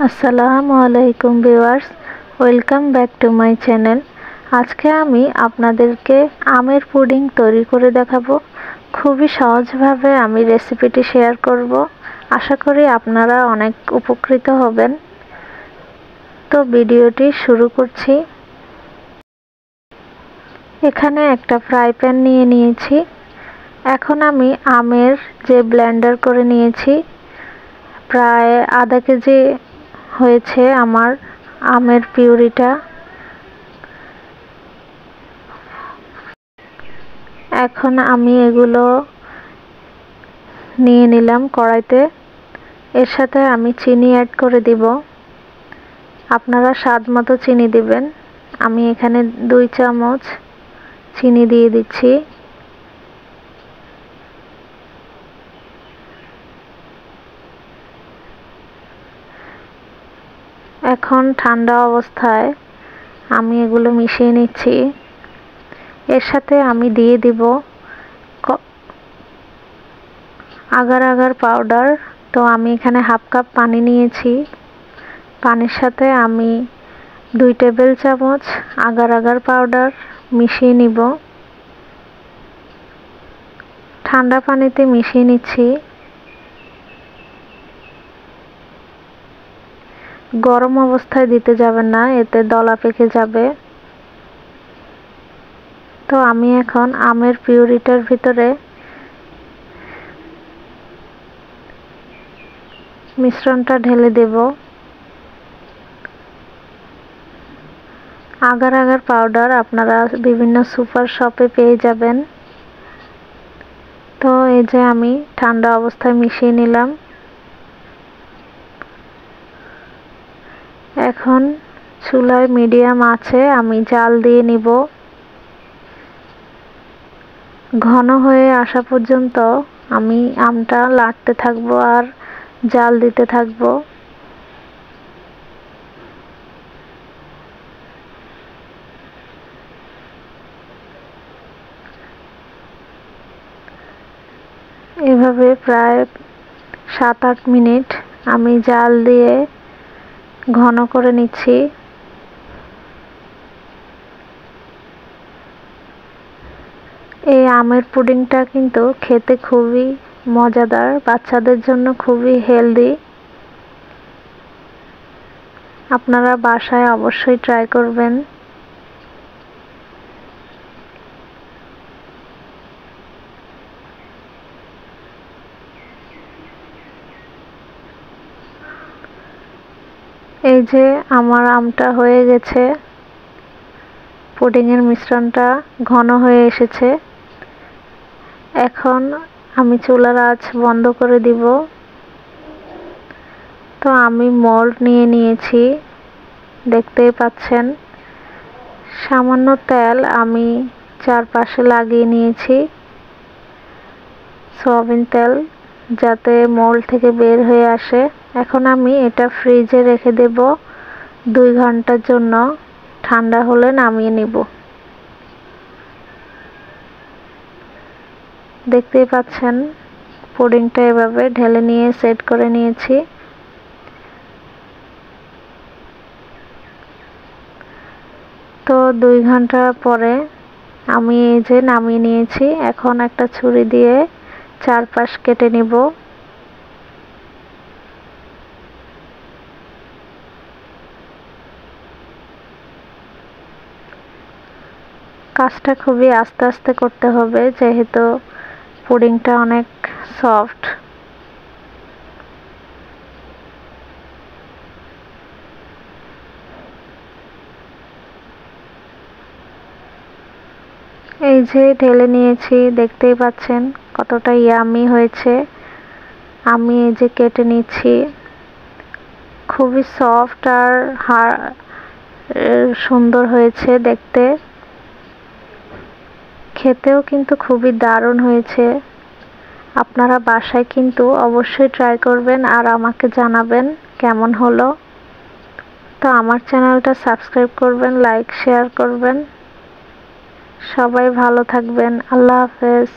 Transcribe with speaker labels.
Speaker 1: আসসালামু আলাইকুম viewers, welcome back to my channel. আজকে আমি আপনাদেরকে আমের পুডিং তৈরি করে দেখাবো। খুবই সহজভাবে আমি রেসিপিটি শেয়ার করব। আশা করি আপনারা অনেক উপকৃত হবেন। তো ভিডিওটি শুরু করছি। এখানে একটা ফ্রাই প্যান নিয়ে নিয়েছি। এখন আমি আমের যে ব্লেন্ডার করে নিয়েছি, প্রায় আধা কেজি হয়েছে আমার আমের পিউরিটা। এখন আমি এগুলো নিয়ে নিলাম কড়াইতে। এর সাথে আমি চিনি অ্যাড করে দিব। আপনারা স্বাদ মতো চিনি দিবেন। আমি এখানে 2 চামচ চিনি দিয়ে দিচ্ছি। এখন ঠান্ডা অবস্থায় আমি এগুলো মিশিয়ে নিচ্ছি। এর সাথে আমি দিয়ে দিব আগার আগার পাউডার। তো আমি এখানে হাফ কাপ পানি নিয়েছি। পানির সাথে আমি 2 টেবিল চামচ আগার আগার পাউডার মিশিয়ে নিব। ঠান্ডা পানিতে মিশিয়ে নিচ্ছি। গরম অবস্থায় দিতে যাবেন না, এতে দলা পেকে যাবে। তো আমি এখন আমের পিউরিটার ভিতরে মিশ্রণটা ঢেলে দেব। আগার আগার পাউডার আপনারা বিভিন্ন সুপার শপে পেয়ে যাবেন। তো এই যে আমি ঠান্ডা অবস্থায় মিশিয়ে নিলাম। এখন চুলায় মিডিয়াম আঁচে আমি জাল দিয়ে নিব। ঘন হয়ে আসা পর্যন্ত আমি আমটা লাড়তে থাকবো আর জাল দিতে থাকবো। এভাবে প্রায় 7-8 মিনিট আমি জাল দিয়ে ঘন করে নিচ্ছি। এই আমের পুডিংটা কিন্তু খেতে খুবই মজাদার, বাচ্চাদের জন্য খুবই হেলদি। আপনারা বাসায় অবশ্যই ট্রাই করবেন। এই যে আমার আমটা হয়ে গেছে, পুডিংয়ের মিশ্রণটা ঘন হয়ে এসেছে। এখন আমি চুলার আঁচ বন্ধ করে দিব। তো আমি মোল্ড নিয়ে নিয়েছি, দেখতেই পাচ্ছেন। সামান্য তেল আমি চারপাশে লাগিয়ে নিয়েছি, সয়াবিন তেল, যাতে মোল্ড থেকে বের হয়ে আসে। এখন আমি এটা ফ্রিজে রেখে দেব 2 ঘন্টার জন্য। ঠান্ডা হলে নামিয়ে নিব। দেখতেই পাচ্ছেন পুডিংটা এভাবে ঢেলে নিয়ে সেট করে নিয়েছি। তো 2 ঘন্টা পরে আমি এই যে নামিয়ে নিয়েছি। এখন একটা ছুরি দিয়ে চারপাশ কেটে নিব। কাজটা খুবই আস্তে আস্তে করতে হবে, যেহেতু পুডিংটা অনেক সফট। এই যে ঢেলে নিয়েছি, দেখতেই পাচ্ছেন কতটা ইয়ামি হয়েছে। আমি এই যে কেটে নিচ্ছি। খুবই সফট আর সুন্দর হয়েছে দেখতে। খেতেও কিন্তু খুবই দারুণ হয়েছে। আপনারা বাসায় কিন্তু অবশ্যই ট্রাই করবেন আর আমাকে জানাবেন কেমন হলো। তো আমার চ্যানেলটা সাবস্ক্রাইব করবেন, লাইক শেয়ার করবেন। সবাই ভালো থাকবেন। আল্লাহ হাফেজ।